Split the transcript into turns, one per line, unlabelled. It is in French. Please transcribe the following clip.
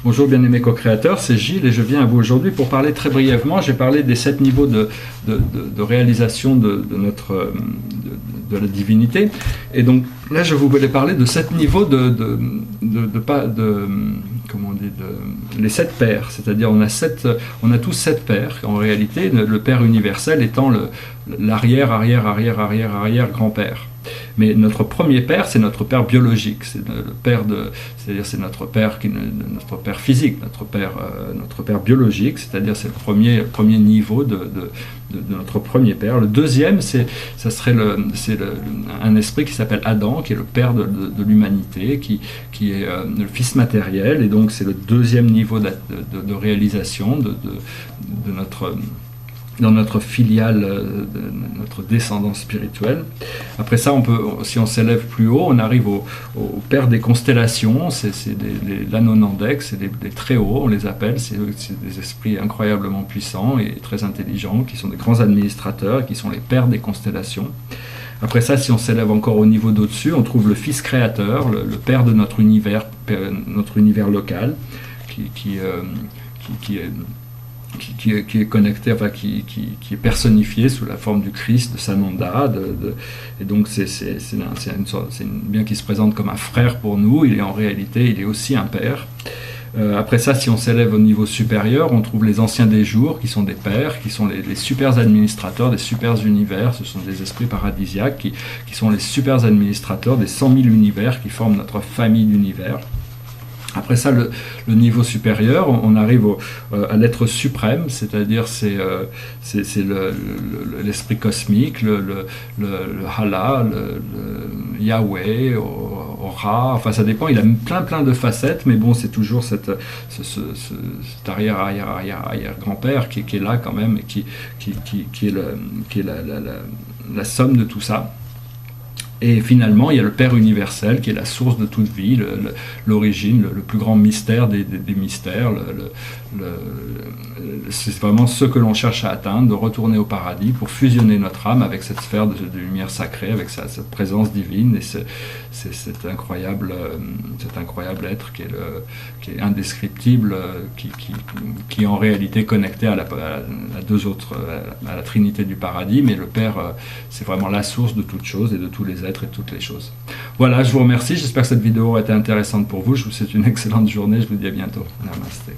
Bonjour bien-aimés co-créateurs, c'est Gilles et je viens à vous aujourd'hui pour parler très brièvement. J'ai parlé des 7 niveaux de réalisation de la divinité. Et donc là, je voulais parler de 7 niveaux comment on dit, les 7 pères. C'est-à-dire on a tous 7 pères en réalité, le père universel étant l'arrière-arrière-arrière-arrière-arrière-grand-père. Mais notre premier père, c'est notre père biologique, c'est-à-dire c'est notre père notre père physique, notre père biologique, c'est-à-dire c'est le premier niveau de notre premier père. Le deuxième, c'est un esprit qui s'appelle Adam, qui est le père de l'humanité, qui est le fils matériel, et donc c'est le deuxième niveau de réalisation dans notre filiale, notre descendance spirituelle. Après ça, si on s'élève plus haut, on arrive au père des constellations, c'est l'Anonandek, c'est des très hauts, on les appelle, c'est des esprits incroyablement puissants et très intelligents, qui sont des grands administrateurs, qui sont les pères des constellations. Après ça, si on s'élève encore au niveau d'au-dessus, on trouve le fils créateur, le père de notre univers local, qui est connecté, enfin qui est personnifié sous la forme du Christ, de Sananda, et donc c'est bien qui se présente comme un frère pour nous. En réalité, il est aussi un père. Après ça, si on s'élève au niveau supérieur, on trouve les anciens des jours, qui sont des pères, qui sont les super administrateurs des super univers. Ce sont des esprits paradisiaques qui sont les super administrateurs des 100 000 univers qui forment notre famille d'univers. Après ça, le niveau supérieur, on arrive à l'être suprême, c'est-à-dire c'est l'esprit cosmique, le Hala, le Yahweh, Ra, enfin ça dépend, il a plein de facettes, mais bon, c'est toujours cet arrière-grand-père qui est là quand même, et qui est la somme de tout ça. Et finalement, il y a le Père universel qui est la source de toute vie, l'origine, le plus grand mystère des mystères. C'est vraiment ce que l'on cherche à atteindre, de retourner au paradis pour fusionner notre âme avec cette sphère de lumière sacrée, avec cette présence divine et cet incroyable être qui est indescriptible, qui est en réalité connecté à la Trinité du paradis. Mais le Père, c'est vraiment la source de toutes choses et de tous les êtres et toutes les choses. Voilà, je vous remercie, j'espère que cette vidéo a été intéressante pour vous, je vous souhaite une excellente journée, je vous dis à bientôt. Namasté.